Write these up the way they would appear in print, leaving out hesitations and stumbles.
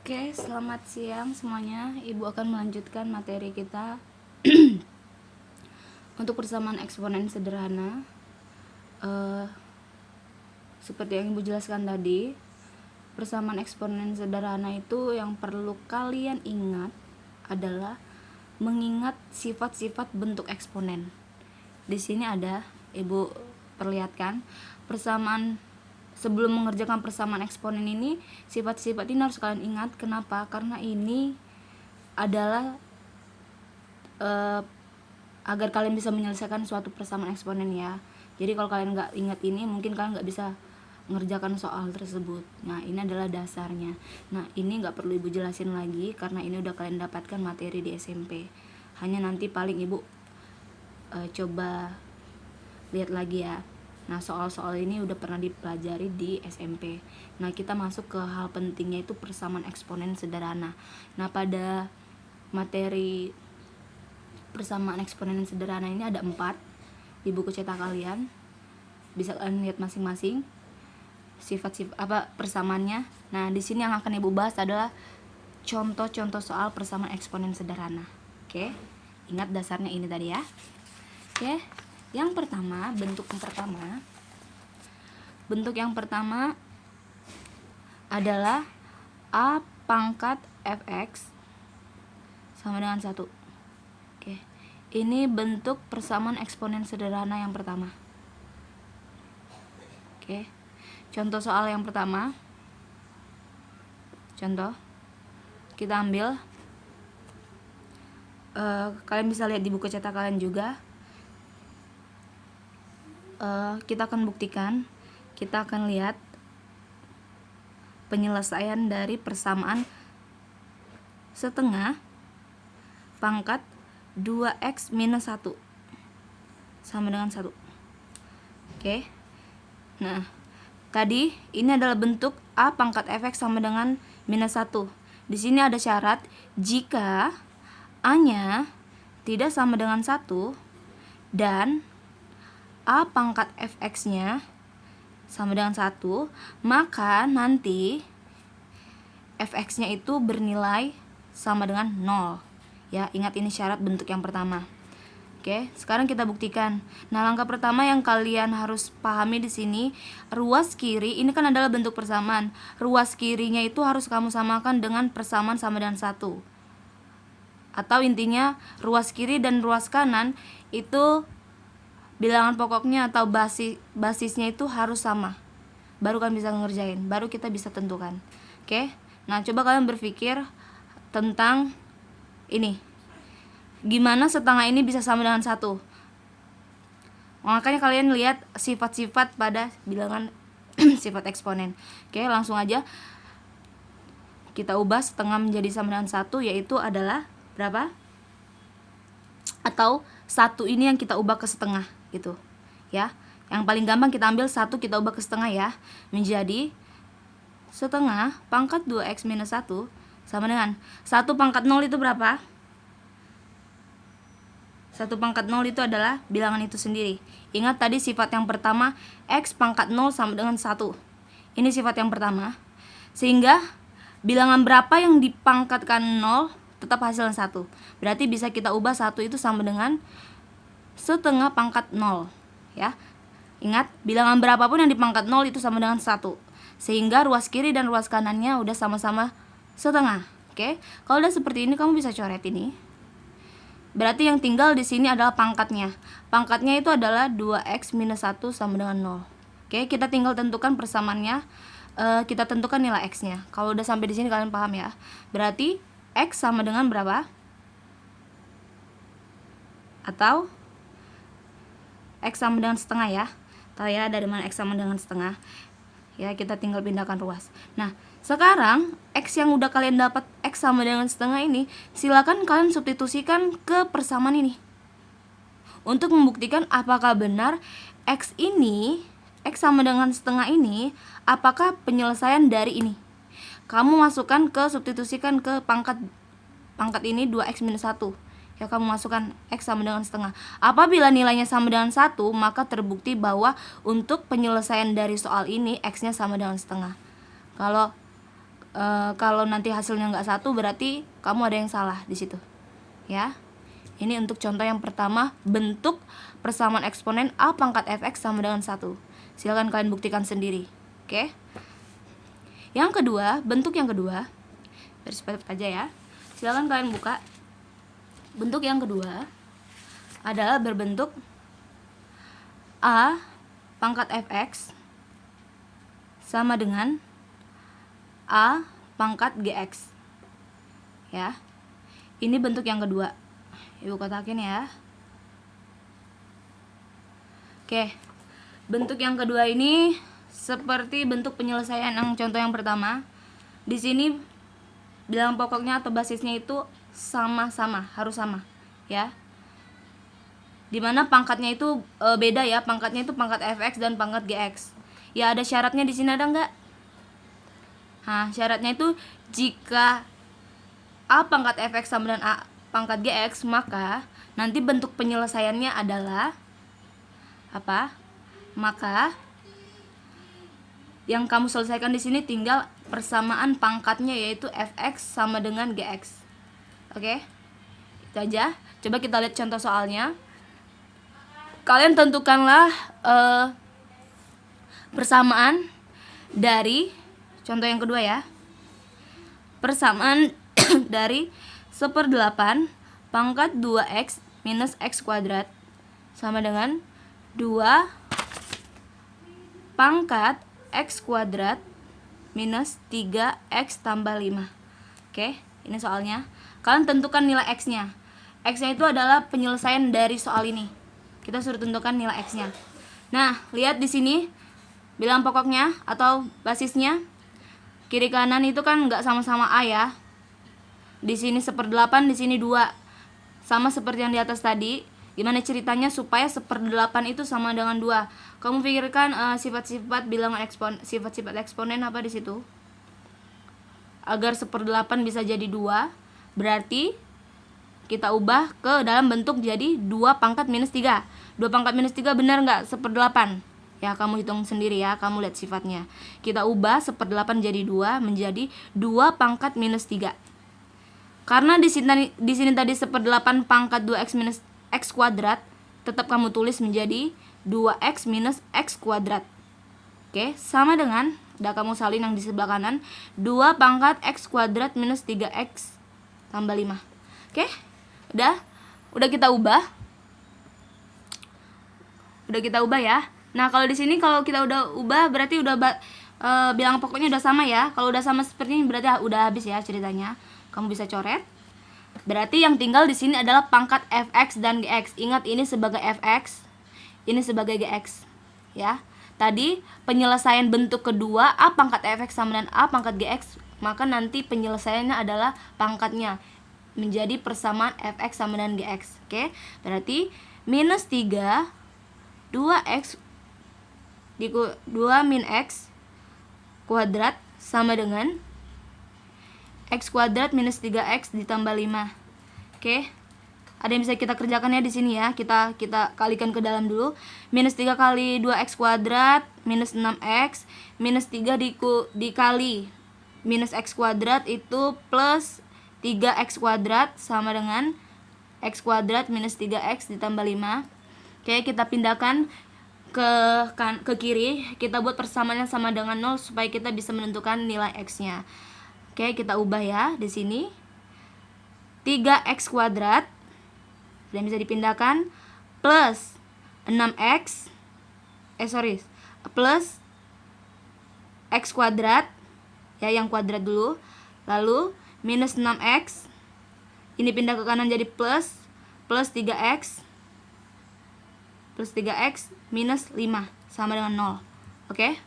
Oke, selamat siang semuanya. Ibu akan melanjutkan materi kita untuk persamaan eksponen sederhana. Seperti yang Ibu jelaskan tadi, persamaan eksponen sederhana itu yang perlu kalian ingat adalah mengingat sifat-sifat bentuk eksponen. Di sini ada, Ibu perlihatkan persamaan. Sebelum mengerjakan persamaan eksponen ini, sifat-sifat ini harus kalian ingat. Kenapa? Karena ini adalah agar kalian bisa menyelesaikan suatu persamaan eksponen ya. Jadi kalau kalian nggak ingat ini, mungkin kalian nggak bisa mengerjakan soal tersebut. Nah, ini adalah dasarnya. Nah, ini nggak perlu Ibu jelasin lagi karena ini udah kalian dapatkan materi di SMP. Hanya nanti paling Ibu coba lihat lagi ya. Nah, soal-soal ini udah pernah dipelajari di SMP. Nah, kita masuk ke hal pentingnya, itu persamaan eksponen sederhana. Nah, pada materi persamaan eksponen sederhana ini ada 4 di buku cetak kalian. Bisa kalian lihat masing-masing sifat-sifat apa persamaannya. Nah, di sini yang akan Ibu bahas adalah contoh-contoh soal persamaan eksponen sederhana. Oke. Ingat dasarnya ini tadi ya. Oke. Yang pertama, bentuk yang pertama adalah A pangkat fx sama dengan 1. Oke. Ini bentuk persamaan eksponen sederhana yang pertama. Oke. Contoh soal yang pertama. Contoh. Kita ambil kalian bisa lihat di buku cetak kalian juga. Kita akan buktikan, kita akan lihat penyelesaian dari persamaan setengah pangkat 2x minus 1 sama dengan 1. Oke. Nah, tadi ini adalah bentuk A pangkat fx sama dengan minus 1. Di sini ada syarat jika A-nya tidak sama dengan 1 dan A pangkat fx-nya sama dengan 1, maka nanti fx-nya itu bernilai sama dengan 0. Ya, ingat ini syarat bentuk yang pertama. Oke, sekarang kita buktikan. Nah, langkah pertama yang kalian harus pahami di sini, ruas kiri ini kan adalah bentuk persamaan. Ruas kirinya itu harus kamu samakan dengan persamaan sama dengan 1. Atau intinya ruas kiri dan ruas kanan itu bilangan pokoknya atau basisnya itu harus sama. Baru kan bisa ngerjain, baru kita bisa tentukan. Oke. Nah, coba kalian berpikir tentang ini. Gimana setengah ini bisa sama dengan 1? Makanya kalian lihat sifat-sifat pada bilangan sifat eksponen. Oke, langsung aja kita ubah setengah menjadi sama dengan 1, yaitu adalah berapa? Atau 1 ini yang kita ubah ke setengah gitu ya. Yang paling gampang kita ambil 1 kita ubah ke setengah ya, menjadi setengah pangkat 2x minus 1 sama dengan 1 pangkat 0 itu berapa? 1 pangkat 0 itu adalah bilangan itu sendiri. Ingat tadi sifat yang pertama, x pangkat 0 sama dengan 1. Ini sifat yang pertama. Sehingga bilangan berapa yang dipangkatkan 0 tetap hasilnya 1. Berarti bisa kita ubah 1 itu sama dengan setengah pangkat 0 ya. Ingat, bilangan berapapun yang dipangkat 0 itu sama dengan 1. Sehingga ruas kiri dan ruas kanannya udah sama-sama setengah. Oke. Kalau udah seperti ini kamu bisa coret ini. Berarti yang tinggal di sini adalah pangkatnya. Pangkatnya itu adalah 2x minus 1 sama dengan 0. Oke, kita tinggal tentukan persamaannya. Kita tentukan nilai x-nya. Kalau udah sampai di sini kalian paham ya. Berarti x sama dengan berapa? Atau x sama dengan setengah ya. Tahu ya dari mana x sama dengan setengah? Ya, kita tinggal pindahkan ruas. Nah, sekarang x yang udah kalian dapat x sama dengan setengah ini, silakan kalian substitusikan ke persamaan ini. Untuk membuktikan apakah benar x ini, x sama dengan setengah ini, apakah penyelesaian dari ini. Kamu masukkan ke substitusikan ke pangkat ini 2x minus 1. Ya, kamu masukkan x sama dengan setengah. Apabila nilainya sama dengan 1, maka terbukti bahwa untuk penyelesaian dari soal ini x-nya sama dengan setengah. Kalau kalau nanti hasilnya nggak satu, berarti kamu ada yang salah di situ, ya. Ini untuk contoh yang pertama, bentuk persamaan eksponen a pangkat fx sama dengan 1. Silakan kalian buktikan sendiri. Oke. Yang kedua, bentuk yang kedua, biar cepat aja ya. Silakan kalian buka. Bentuk yang kedua adalah berbentuk a pangkat fx sama dengan a pangkat gx. Ya. Ini bentuk yang kedua. Ibu kotakin ya. Oke. Bentuk yang kedua ini seperti bentuk penyelesaian yang contoh yang pertama. Di sini bilangan pokoknya atau basisnya itu sama-sama, harus sama, ya. Dimana pangkatnya itu beda ya, pangkatnya itu pangkat fx dan pangkat gx. Ya, ada syaratnya di sini, ada nggak? Nah, syaratnya itu jika a pangkat fx sama dengan a pangkat gx, maka nanti bentuk penyelesaiannya adalah apa? Maka yang kamu selesaikan di sini tinggal persamaan pangkatnya, yaitu fx sama dengan gx. Oke? Itu aja. Coba kita lihat contoh soalnya. Kalian tentukanlah persamaan dari contoh yang kedua ya. Persamaan dari 1/8 pangkat 2x minus x kuadrat sama dengan 2 pangkat x kuadrat minus 3x tambah 5. Oke, ini soalnya. Kalian tentukan nilai x-nya. X-nya itu adalah penyelesaian dari soal ini. Kita suruh tentukan nilai x-nya. Nah, lihat di sini bilangan pokoknya atau basisnya. Kiri kanan itu kan nggak sama-sama a ya. Di sini 1/8, di sini 2. Sama seperti yang di atas tadi. Gimana ceritanya supaya 1/8 itu sama dengan 2? Kamu pikirkan sifat-sifat bilangan sifat-sifat eksponen apa di situ? Agar 1/8 bisa jadi 2, berarti kita ubah ke dalam bentuk jadi 2 pangkat minus 3. 2 pangkat minus 3 benar nggak 1/8? Ya, kamu hitung sendiri ya, kamu lihat sifatnya. Kita ubah 1/8 jadi 2 menjadi 2 pangkat minus 3. Karena di sini tadi 1/8 pangkat 2x minus x kuadrat, tetap kamu tulis menjadi 2x minus x kuadrat. Oke, sama dengan, udah kamu salin yang di sebelah kanan, 2 pangkat x kuadrat minus 3x tambah 5. Oke, udah kita ubah. Udah kita ubah ya. Nah, kalau di sini kalau kita udah ubah berarti udah bilangan pokoknya udah sama ya. Kalau udah sama seperti ini berarti udah habis ya ceritanya. Kamu bisa coret. Berarti yang tinggal di sini adalah pangkat fx dan gx. Ingat, ini sebagai fx, ini sebagai gx. Ya. Tadi penyelesaian bentuk kedua a pangkat fx sama dengan a pangkat gx, maka nanti penyelesaiannya adalah pangkatnya menjadi persamaan fx sama dengan gx. Oke? Berarti minus 3 2x 2 min x kuadrat sama dengan x kuadrat minus 3x ditambah 5. Oke. Ada yang bisa kita kerjakan ya di sini ya. Kita kalikan ke dalam dulu. Minus 3 kali 2x kuadrat minus 6x minus 3 dikali minus x kuadrat itu plus 3x kuadrat sama dengan x kuadrat minus 3x ditambah 5. Oke, kita pindahkan ke kiri. Kita buat persamaannya sama dengan 0 supaya kita bisa menentukan nilai x-nya. Oke, kita ubah ya di sini. 3x kuadrat dan bisa dipindahkan plus 6x plus x kuadrat ya, yang kuadrat dulu, lalu minus 6x ini pindah ke kanan jadi plus 3x minus 5 sama dengan 0. Oke,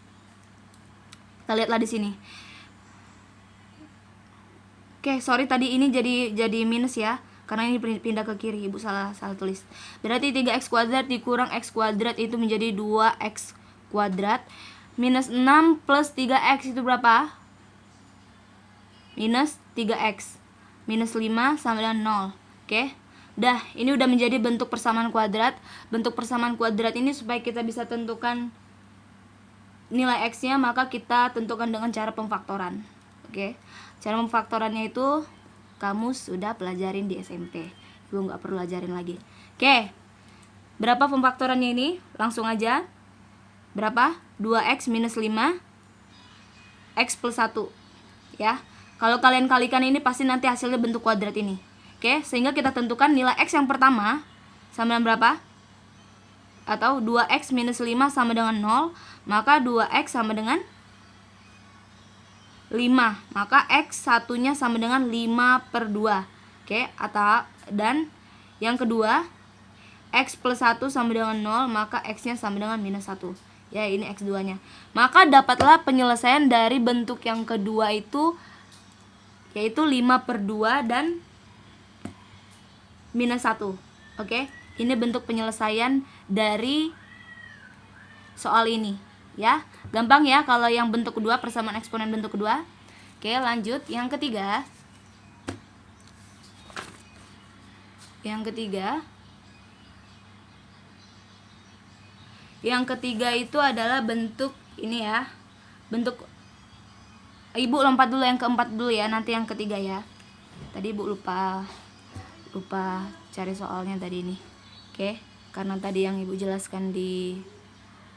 kita lihatlah di sini. Oke, sorry tadi ini jadi minus ya, karena ini pindah ke kiri, ibu salah tulis. Berarti 3x kuadrat dikurang x kuadrat itu menjadi 2x kuadrat minus 6 plus 3x itu berapa? Minus 3x minus 5 sama dengan 0. Oke, ini udah menjadi bentuk persamaan kuadrat. Bentuk persamaan kuadrat ini supaya kita bisa tentukan nilai x-nya, maka kita tentukan dengan cara pemfaktoran. Oke, cara pemfaktorannya itu kamu sudah pelajarin di SMP. Ibu nggak perlu ajarin lagi. Oke, berapa pemfaktorannya ini? Langsung aja. Berapa? 2x minus 5 x plus 1 ya. Kalau kalian kalikan ini pasti nanti hasilnya bentuk kuadrat ini. Oke, sehingga kita tentukan nilai x yang pertama sama dengan berapa? Atau 2x minus 5 sama dengan 0, maka 2x sama dengan 5, maka x satunya sama dengan 5/2. Oke, atau dan yang kedua x plus 1 sama dengan 0, maka x nya sama dengan minus 1. Ya, ini x2 nya. Maka dapatlah penyelesaian dari bentuk yang kedua itu, yaitu 5/2 dan minus 1. Oke, ini bentuk penyelesaian dari soal ini ya. Gampang ya kalau yang bentuk kedua, persamaan eksponen bentuk kedua. Oke, lanjut yang ketiga. Yang ketiga itu adalah bentuk ini ya. Bentuk, Ibu lompat dulu yang keempat dulu ya, nanti yang ketiga ya. Tadi Ibu lupa cari soalnya tadi ini. Oke, karena tadi yang Ibu jelaskan di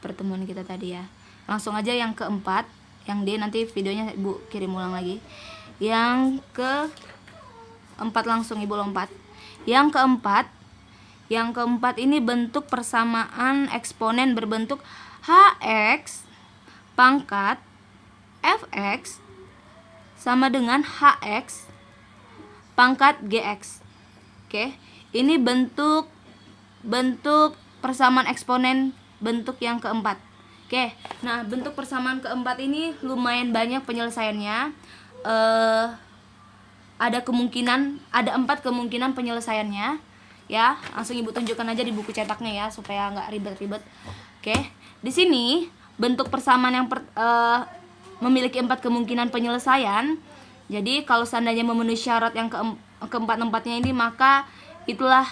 pertemuan kita tadi ya. Langsung aja yang keempat, yang D nanti videonya Ibu kirim ulang lagi. Yang keempat langsung Ibu lompat. Yang keempat ini bentuk persamaan eksponen berbentuk hx pangkat fx sama dengan hx pangkat gx. Oke, ini bentuk persamaan eksponen bentuk yang keempat. Oke, nah bentuk persamaan keempat ini lumayan banyak penyelesaiannya. Ada 4 kemungkinan penyelesaiannya ya. Langsung Ibu tunjukkan aja di buku cetaknya ya, supaya nggak ribet-ribet. Oke, di sini bentuk persamaan yang memiliki 4 kemungkinan penyelesaian. Jadi kalau seandainya memenuhi syarat yang keempat-empatnya ini, maka itulah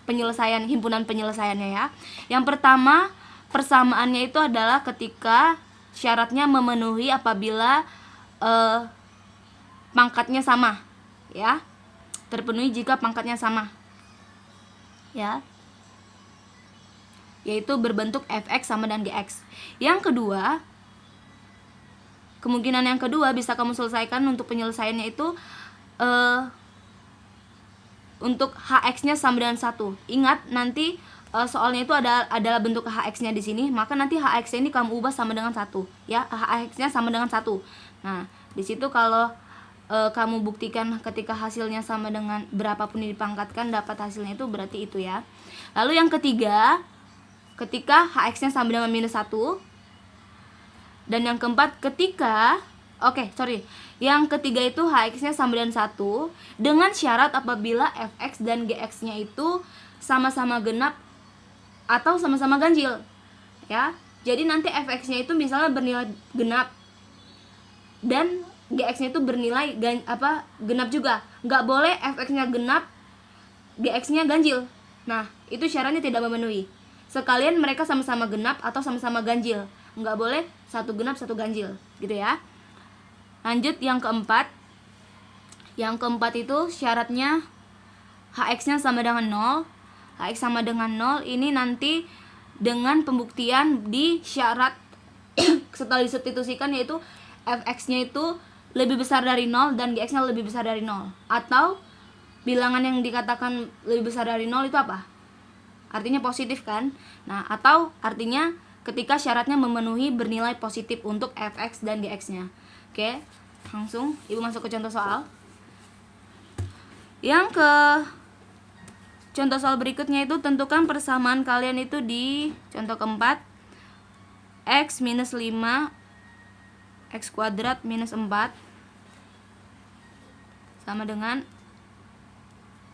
penyelesaian, himpunan penyelesaiannya ya. Yang pertama, persamaannya itu adalah ketika syaratnya memenuhi apabila pangkatnya sama ya. Terpenuhi jika pangkatnya sama ya, yaitu berbentuk fx sama dengan gx. Yang kedua, kemungkinan yang kedua bisa kamu selesaikan untuk penyelesaiannya itu untuk hx-nya sama dengan 1. Ingat nanti soalnya itu adalah bentuk hx-nya di sini, maka nanti hx-nya ini kamu ubah sama dengan 1 ya. Hx-nya sama dengan 1. Nah, di situ kalau kamu buktikan ketika hasilnya sama dengan berapapun yang dipangkatkan, dapat hasilnya itu berarti itu ya. Lalu yang ketiga, ketika hx-nya sama dengan minus 1. Dan yang keempat ketika yang ketiga itu hx-nya sama dengan 1 dengan syarat apabila fx dan gx-nya itu sama-sama genap atau sama-sama ganjil ya. Jadi nanti fx-nya itu misalnya bernilai genap dan gx-nya itu bernilai genap juga. Nggak boleh fx-nya genap, gx-nya ganjil. Nah, itu syaratnya tidak memenuhi. Sekalian mereka sama-sama genap atau sama-sama ganjil. Nggak boleh satu genap satu ganjil gitu ya. Lanjut yang keempat. Yang keempat itu syaratnya hx-nya sama dengan 0. Hx sama dengan 0 ini nanti dengan pembuktian di syarat setelah disubstitusikan, yaitu fx-nya itu lebih besar dari 0 dan gx-nya lebih besar dari 0. Atau bilangan yang dikatakan lebih besar dari 0 itu apa? Artinya positif kan? Nah, atau artinya ketika syaratnya memenuhi bernilai positif untuk fx dan gx-nya. Oke, langsung Ibu masuk ke contoh soal. Yang ke contoh soal berikutnya itu tentukan persamaan kalian itu di contoh keempat. X minus 5 x kuadrat minus 4 sama dengan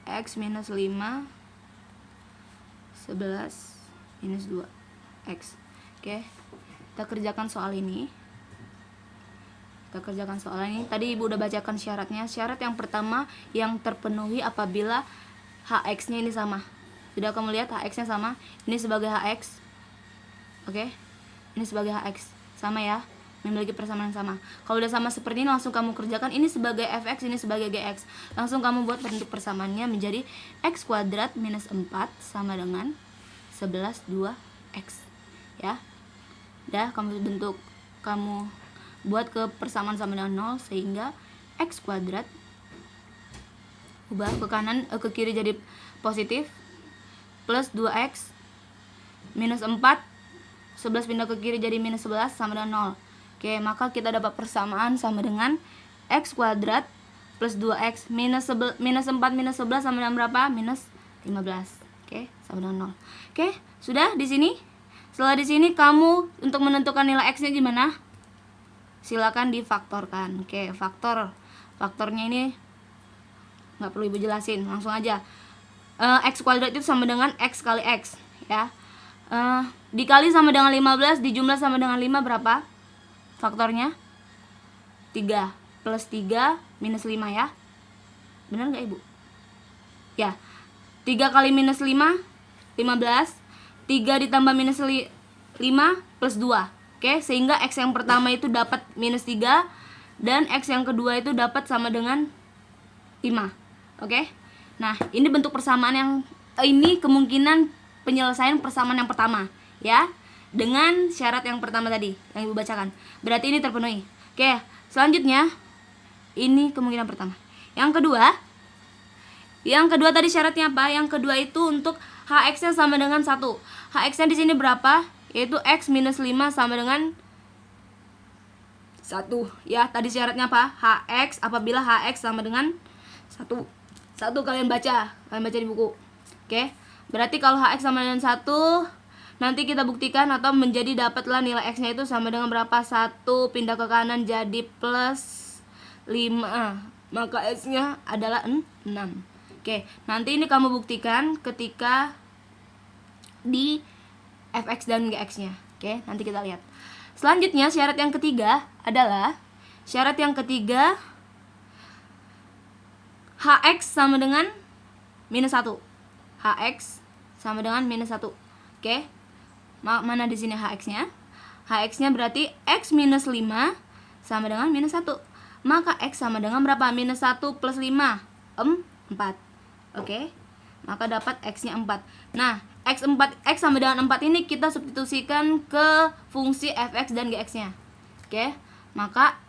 x minus 5 11 minus 2x. Oke, kita kerjakan soal ini. Tadi Ibu udah bacakan syaratnya. Syarat yang pertama yang terpenuhi apabila hx-nya ini sama. Sudah kamu lihat hx-nya sama. Ini sebagai hx. Oke, ini sebagai hx sama ya. memiliki persamaan yang sama. Kalau udah sama seperti ini, langsung kamu kerjakan ini sebagai fx, ini sebagai gx. Langsung kamu buat bentuk persamaannya menjadi x kuadrat minus 4 sama dengan 11 2x ya. Udah kamu buat ke persamaan sama dengan 0, sehingga x kuadrat ubah ke kanan, ke kiri jadi positif, plus 2x minus 4, 11 pindah ke kiri jadi minus 11 sama dengan 0. Oke, maka kita dapat persamaan sama dengan x kuadrat plus 2x minus 4 minus 11 sama dengan berapa? Minus 15. Oke, sama dengan 0. Oke, sudah di sini. Setelah di sini kamu untuk menentukan nilai x-nya gimana? Silakan difaktorkan. Oke, faktornya ini nggak perlu ibu jelasin, langsung aja. X kuadrat itu sama dengan x kali x ya. Dikali sama dengan 15, dijumlah sama dengan 5 berapa? Faktornya 3 plus 3 minus 5 ya. Benar nggak ibu? Ya, 3 kali minus 5 15, 3 ditambah minus 5 plus 2. Oke, sehingga x yang pertama itu dapat minus 3 dan x yang kedua itu dapat sama dengan 5. Oke. Nah, ini bentuk persamaan yang ini kemungkinan penyelesaian persamaan yang pertama ya. Dengan syarat yang pertama tadi yang ibu bacakan. Berarti ini terpenuhi. Oke, selanjutnya ini kemungkinan pertama. Yang kedua tadi syaratnya apa? Yang kedua itu untuk hx-nya sama dengan 1. Hx-nya di sini berapa? Yaitu x minus 5 sama dengan 1. Ya, tadi syaratnya apa? Hx, apabila hx sama dengan 1. Kalian baca di buku. Oke. Berarti kalau hx sama dengan 1, nanti kita buktikan atau menjadi dapatlah nilai x-nya itu sama dengan berapa? 1 pindah ke kanan jadi plus 5. Maka x-nya adalah 6. Oke, nanti ini kamu buktikan ketika di fx dan gx-nya. Oke, nanti kita lihat. Selanjutnya syarat yang ketiga adalah hx sama dengan minus 1. Hx sama dengan minus 1. Oke. Mana di sini hx-nya? Hx-nya berarti x minus 5 sama dengan minus 1. Maka x sama dengan berapa? Minus 1 plus 5 4. Oke. Maka dapat x-nya 4. Nah, x sama dengan 4 ini kita substitusikan ke fungsi fx dan gx-nya. Oke. Maka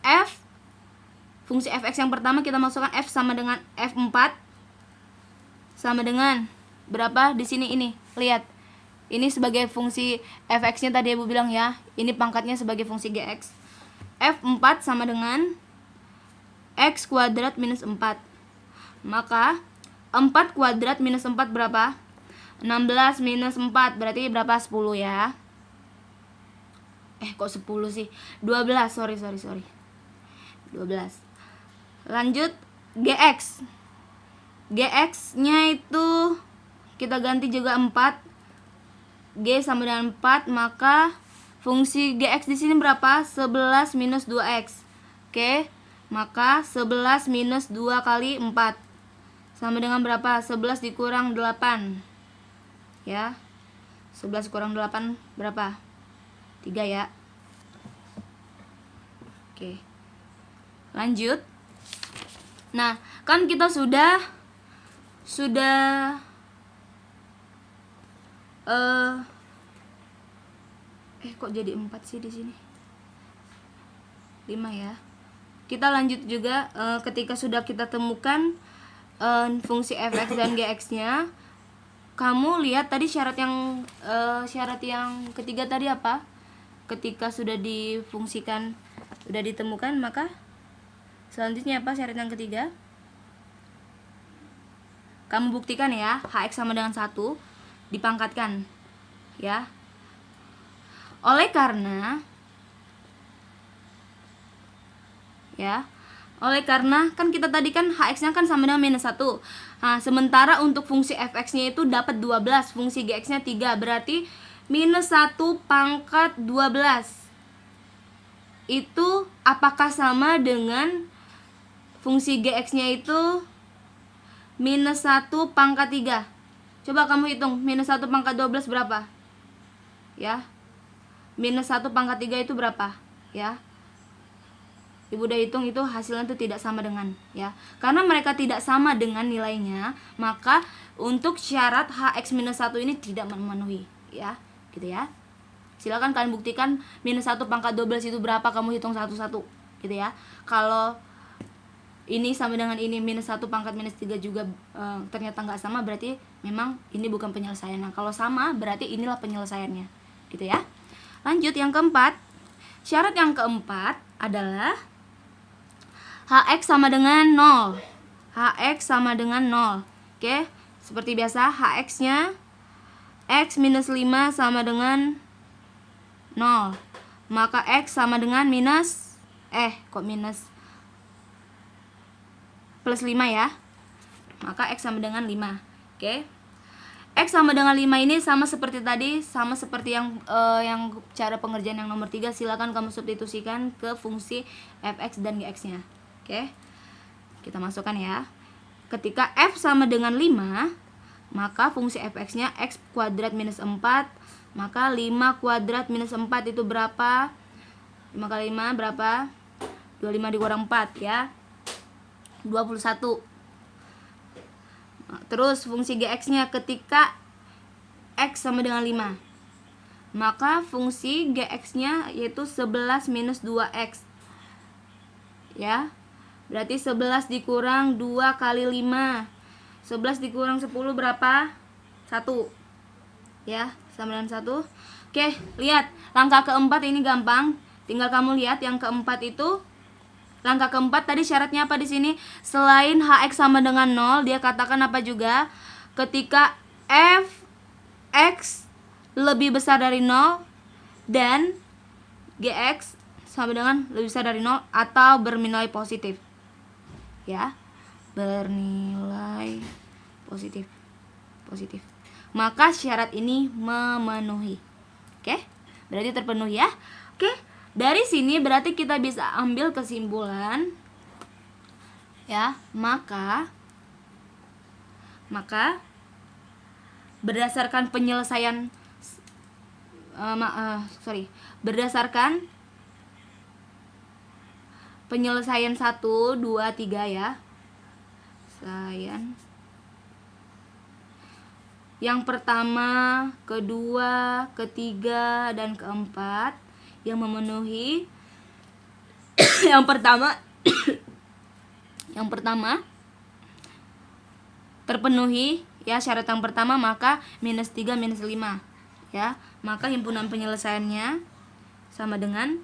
fungsi fx yang pertama kita masukkan f sama dengan f4 sama dengan berapa di sini ini? Lihat. Ini sebagai fungsi fx-nya tadi ibu bilang ya. Ini pangkatnya sebagai fungsi gx. F4 sama dengan x kuadrat minus 4. Maka 4 kuadrat minus 4 berapa? 16 minus 4 berarti berapa? 10 ya. Kok 10 sih? 12, sorry 12. Lanjut gx. Gx-nya itu kita ganti juga 4. G sama dengan 4, maka fungsi gx di sini berapa? 11 minus 2x. Oke, maka 11 minus 2 kali 4 sama dengan berapa? 11 dikurang 8. Ya. 11 kurang 8 berapa? 3 ya. Oke. Lanjut. Nah, kan kita sudah kok jadi 4 sih di sini? 5 ya. Kita lanjut juga ketika sudah kita temukan fungsi fx dan gx-nya. Kamu lihat tadi syarat yang ketiga tadi apa? Ketika sudah difungsikan, sudah ditemukan, maka selanjutnya apa syarat yang ketiga? Kamu buktikan ya, hx sama dengan 1 dipangkatkan ya. Oleh karena kan kita tadi kan hx-nya kan sama dengan minus 1. Nah, sementara untuk fungsi fx-nya itu dapat 12, fungsi gx-nya 3, berarti minus 1 pangkat 12 itu apakah sama dengan fungsi gx-nya itu minus 1 pangkat 3? Coba kamu hitung, minus 1 pangkat 12 berapa? Ya, minus 1 pangkat 3 itu berapa? Ya, Ibu udah hitung itu hasilnya itu tidak sama dengan, ya. Karena mereka tidak sama dengan nilainya, maka untuk syarat Hx-1 ini tidak memenuhi, ya. Gitu ya. Silakan kalian buktikan minus 1 pangkat 12 itu berapa, kamu hitung satu-satu, gitu ya. Kalau ini sama dengan ini, minus 1 pangkat minus 3 juga ternyata nggak sama, berarti memang ini bukan penyelesaiannya. Kalau sama, berarti inilah penyelesaiannya, gitu ya. Lanjut yang keempat. Syarat yang keempat adalah Hx sama dengan 0. Hx sama dengan 0. Oke, seperti biasa Hx-nya x minus 5 sama dengan 0. Maka x sama dengan minus plus 5 ya. Maka x sama dengan 5. Oke. X sama dengan 5 ini sama seperti tadi, sama seperti yang cara pengerjaan yang nomor 3. Silakan kamu substitusikan ke fungsi fx dan gx-nya. Oke. Kita masukkan ya. Ketika f sama dengan 5, maka fungsi fx-nya x kuadrat minus 4, maka 5 kuadrat minus 4 itu berapa? 5 kali 5 berapa? 25 dikurang 4 ya. 21. Terus fungsi gx-nya ketika x sama dengan 5, maka fungsi gx-nya yaitu 11 minus 2x. Ya. Berarti 11 dikurang 2 kali 5. 11 dikurang 10 berapa? 1. Ya, sama dengan 1. Oke, lihat. Langkah keempat ini gampang. Tinggal kamu lihat yang keempat itu. Langkah keempat tadi syaratnya apa di sini? Selain Hx sama dengan 0, dia katakan apa juga? Ketika Fx lebih besar dari 0 dan Gx sama dengan lebih besar dari 0 atau bernilai positif. Ya, bernilai positif. Maka syarat ini memenuhi. Oke? Berarti terpenuhi ya. Oke? Dari sini berarti kita bisa ambil kesimpulan ya, maka berdasarkan penyelesaian berdasarkan penyelesaian 1, 2, 3 ya. Yang pertama, kedua, ketiga, dan keempat yang memenuhi yang pertama terpenuhi ya syarat yang pertama, maka minus 3 minus 5 ya. Maka himpunan penyelesaiannya sama dengan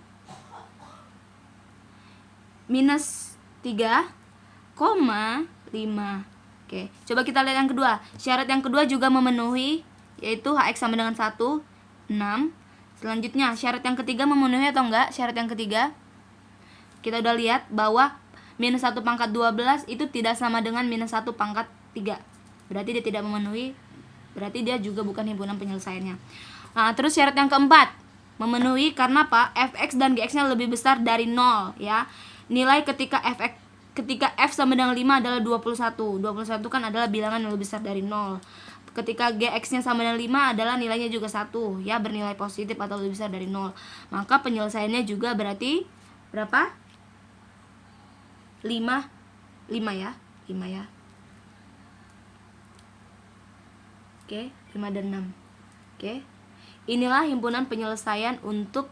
minus 3,5. Oke, coba kita lihat yang kedua. Syarat yang kedua juga memenuhi, yaitu Hx sama dengan 1, 6. Selanjutnya, syarat yang ketiga memenuhi atau enggak? Syarat yang ketiga, kita udah lihat bahwa minus 1 pangkat 12 itu tidak sama dengan minus 1 pangkat 3. Berarti dia tidak memenuhi, berarti dia juga bukan himpunan penyelesaiannya. Nah, terus syarat yang keempat, memenuhi karena apa? Fx dan gx-nya lebih besar dari 0 ya. Nilai ketika f sama dengan 5 adalah 21. 21 kan adalah bilangan yang lebih besar dari 0. Ketika gx-nya sama dengan 5 adalah nilainya juga 1 ya, bernilai positif atau lebih besar dari 0. Maka penyelesaiannya juga berarti berapa? 5 ya. Oke, 5 dan 6. Oke. Inilah himpunan penyelesaian untuk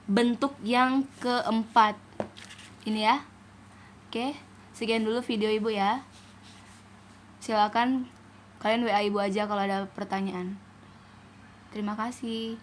bentuk yang keempat. Ini ya. Oke, sekian dulu video Ibu ya. Silakan kalian WA Ibu aja kalau ada pertanyaan. Terima kasih.